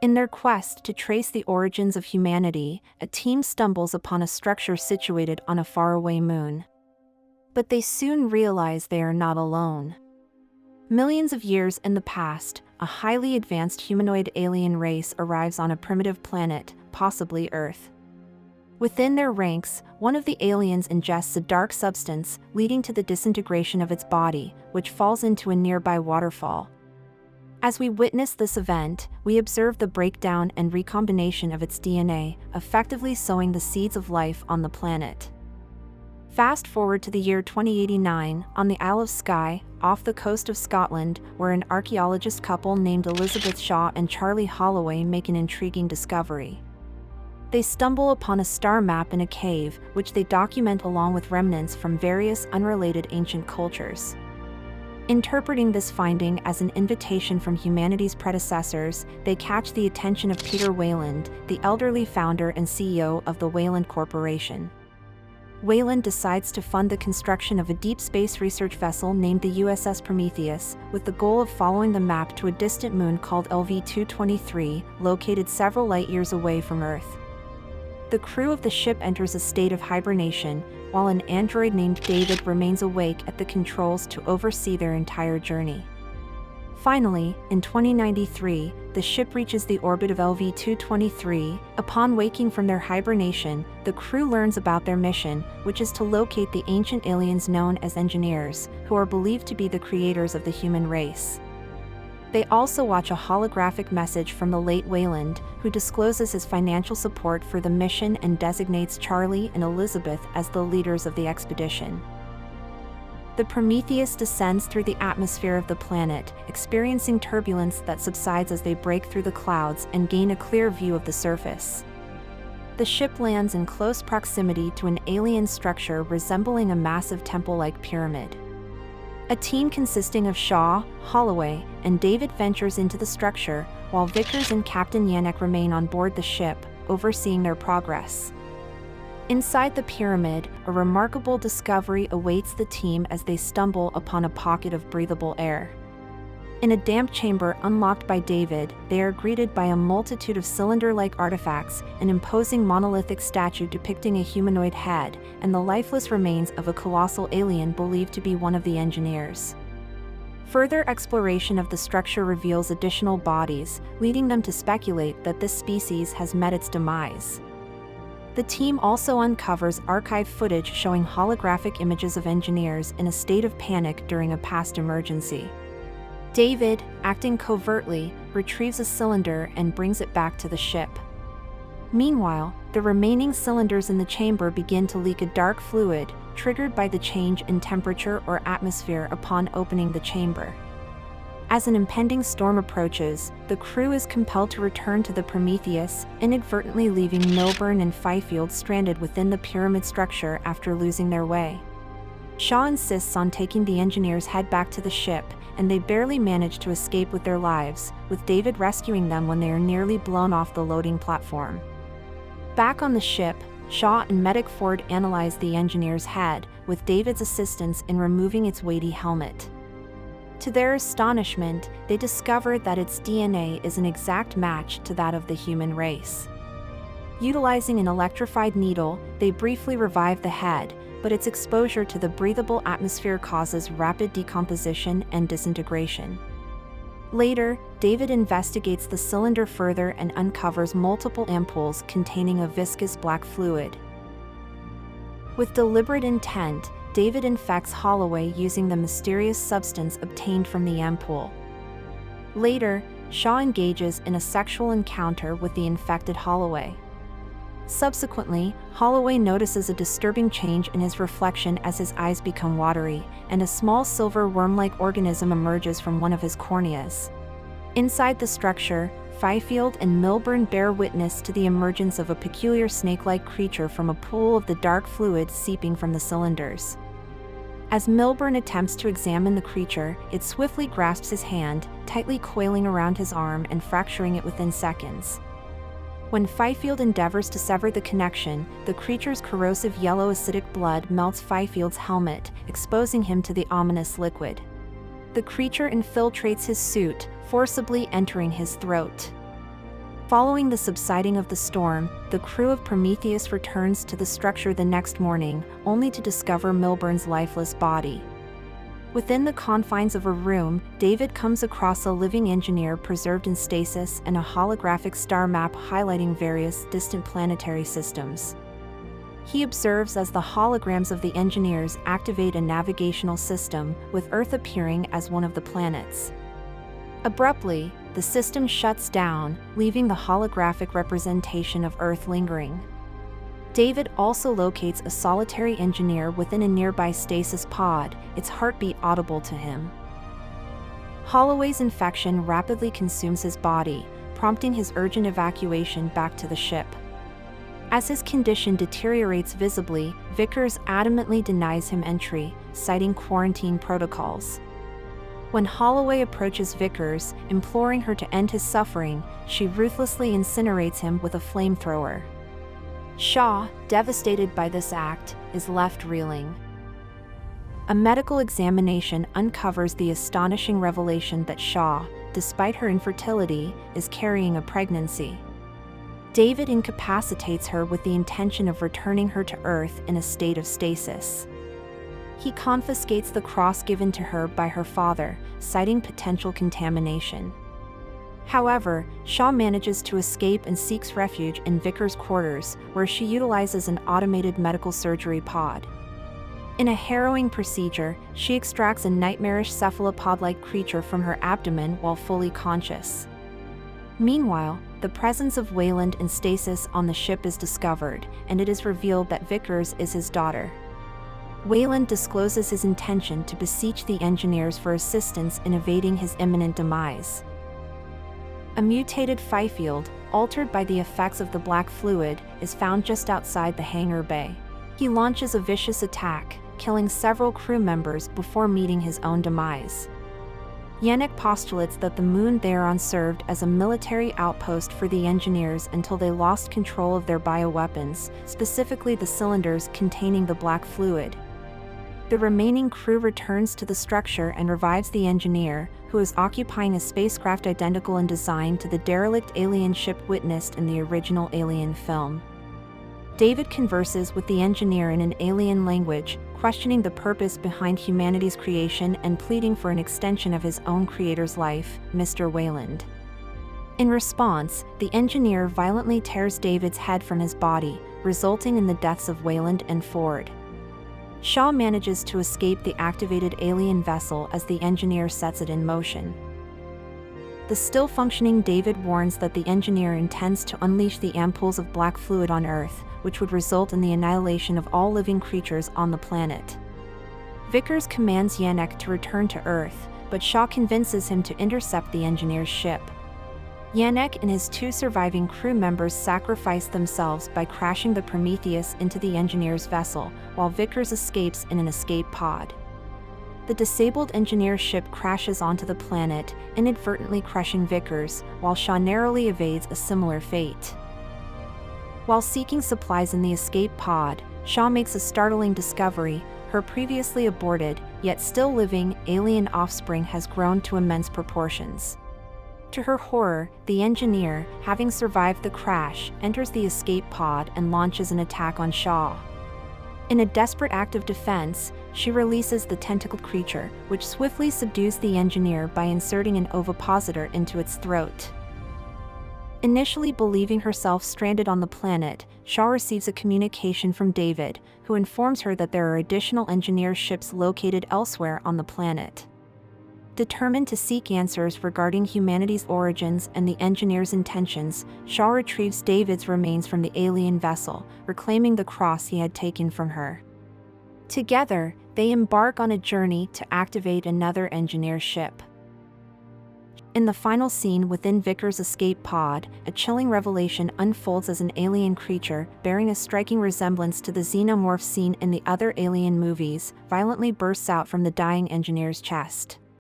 In their quest to trace the origins of humanity, a team stumbles upon a structure situated on a faraway moon. But they soon realize they are not alone. Millions of years in the past, a highly advanced humanoid alien race arrives on a primitive planet, possibly Earth. Within their ranks, one of the aliens ingests a dark substance, leading to the disintegration of its body, which falls into a nearby waterfall. As we witness this event, we observe the breakdown and recombination of its DNA, effectively sowing the seeds of life on the planet. Fast forward to the year 2089, on the Isle of Skye, off the coast of Scotland, where an archaeologist couple named Elizabeth Shaw and Charlie Holloway make an intriguing discovery. They stumble upon a star map in a cave, which they document along with remnants from various unrelated ancient cultures. Interpreting this finding as an invitation from humanity's predecessors, they catch the attention of Peter Weyland, the elderly founder and CEO of the Weyland Corporation. Weyland decides to fund the construction of a deep space research vessel named the USS Prometheus, with the goal of following the map to a distant moon called LV-223, located several light-years away from Earth. The crew of the ship enters a state of hibernation, while an android named David remains awake at the controls to oversee their entire journey. Finally, in 2093, the ship reaches the orbit of LV-223. Upon waking from their hibernation, the crew learns about their mission, which is to locate the ancient aliens known as engineers, who are believed to be the creators of the human race. They also watch a holographic message from the late Weyland, who discloses his financial support for the mission and designates Charlie and Elizabeth as the leaders of the expedition. The Prometheus descends through the atmosphere of the planet, experiencing turbulence that subsides as they break through the clouds and gain a clear view of the surface. The ship lands in close proximity to an alien structure resembling a massive temple-like pyramid. A team consisting of Shaw, Holloway, and David ventures into the structure, while Vickers and Captain Yannick remain on board the ship, overseeing their progress. Inside the pyramid, a remarkable discovery awaits the team as they stumble upon a pocket of breathable air. In a damp chamber unlocked by David, they are greeted by a multitude of cylinder-like artifacts, an imposing monolithic statue depicting a humanoid head, and the lifeless remains of a colossal alien believed to be one of the engineers. Further exploration of the structure reveals additional bodies, leading them to speculate that this species has met its demise. The team also uncovers archive footage showing holographic images of engineers in a state of panic during a past emergency. David, acting covertly, retrieves a cylinder and brings it back to the ship. Meanwhile, the remaining cylinders in the chamber begin to leak a dark fluid, triggered by the change in temperature or atmosphere upon opening the chamber. As an impending storm approaches, the crew is compelled to return to the Prometheus, inadvertently leaving Milburn and Fifield stranded within the pyramid structure after losing their way. Shaw insists on taking the engineers' head back to the ship, and they barely manage to escape with their lives, with David rescuing them when they are nearly blown off the loading platform. Back on the ship, Shaw and Medic Ford analyze the engineer's head, with David's assistance in removing its weighty helmet. To their astonishment, they discover that its DNA is an exact match to that of the human race. Utilizing an electrified needle, they briefly revive the head, but its exposure to the breathable atmosphere causes rapid decomposition and disintegration. Later, David investigates the cylinder further and uncovers multiple ampoules containing a viscous black fluid. With deliberate intent, David infects Holloway using the mysterious substance obtained from the ampoule. Later, Shaw engages in a sexual encounter with the infected Holloway. Subsequently, Holloway notices a disturbing change in his reflection as his eyes become watery, and a small silver worm-like organism emerges from one of his corneas. Inside the structure, Fifield and Milburn bear witness to the emergence of a peculiar snake-like creature from a pool of the dark fluid seeping from the cylinders. As Milburn attempts to examine the creature, it swiftly grasps his hand, tightly coiling around his arm and fracturing it within seconds. When Fifield endeavors to sever the connection, the creature's corrosive yellow acidic blood melts Fifield's helmet, exposing him to the ominous liquid. The creature infiltrates his suit, forcibly entering his throat. Following the subsiding of the storm, the crew of Prometheus returns to the structure the next morning, only to discover Milburn's lifeless body. Within the confines of a room, David comes across a living engineer preserved in stasis and a holographic star map highlighting various distant planetary systems. He observes as the holograms of the engineers activate a navigational system, with Earth appearing as one of the planets. Abruptly, the system shuts down, leaving the holographic representation of Earth lingering. David also locates a solitary engineer within a nearby stasis pod, its heartbeat audible to him. Holloway's infection rapidly consumes his body, prompting his urgent evacuation back to the ship. As his condition deteriorates visibly, Vickers adamantly denies him entry, citing quarantine protocols. When Holloway approaches Vickers, imploring her to end his suffering, she ruthlessly incinerates him with a flamethrower. Shaw, devastated by this act, is left reeling. A medical examination uncovers the astonishing revelation that Shaw, despite her infertility, is carrying a pregnancy. David incapacitates her with the intention of returning her to Earth in a state of stasis. He confiscates the cross given to her by her father, citing potential contamination. However, Shaw manages to escape and seeks refuge in Vickers' quarters, where she utilizes an automated medical surgery pod. In a harrowing procedure, she extracts a nightmarish cephalopod-like creature from her abdomen while fully conscious. Meanwhile, the presence of Weyland in stasis on the ship is discovered, and it is revealed that Vickers is his daughter. Weyland discloses his intention to beseech the engineers for assistance in evading his imminent demise. A mutated Fifield, altered by the effects of the black fluid, is found just outside the hangar bay. He launches a vicious attack, killing several crew members before meeting his own demise. Yannick postulates that the moon thereon served as a military outpost for the engineers until they lost control of their bioweapons, specifically the cylinders containing the black fluid. The remaining crew returns to the structure and revives the engineer, who is occupying a spacecraft identical in design to the derelict alien ship witnessed in the original Alien film. David converses with the engineer in an alien language, questioning the purpose behind humanity's creation and pleading for an extension of his own creator's life, Mr. Weyland. In response, the engineer violently tears David's head from his body, resulting in the deaths of Weyland and Ford. Shaw manages to escape the activated alien vessel as the engineer sets it in motion. The still-functioning David warns that the engineer intends to unleash the ampoules of black fluid on Earth, which would result in the annihilation of all living creatures on the planet. Vickers commands Yannick to return to Earth, but Shaw convinces him to intercept the engineer's ship. Yannick and his two surviving crew members sacrifice themselves by crashing the Prometheus into the engineer's vessel, while Vickers escapes in an escape pod. The disabled engineer's ship crashes onto the planet, inadvertently crushing Vickers, while Shaw narrowly evades a similar fate. While seeking supplies in the escape pod, Shaw makes a startling discovery: her previously aborted, yet still living, alien offspring has grown to immense proportions. To her horror, the engineer, having survived the crash, enters the escape pod and launches an attack on Shaw. In a desperate act of defense, she releases the tentacled creature, which swiftly subdues the engineer by inserting an ovipositor into its throat. Initially believing herself stranded on the planet, Shaw receives a communication from David, who informs her that there are additional engineer ships located elsewhere on the planet. Determined to seek answers regarding humanity's origins and the engineer's intentions, Shaw retrieves David's remains from the alien vessel, reclaiming the cross he had taken from her. Together, they embark on a journey to activate another engineer ship. In the final scene within Vickers' escape pod, a chilling revelation unfolds as an alien creature, bearing a striking resemblance to the xenomorph seen in the other Alien movies, violently bursts out from the dying engineer's chest.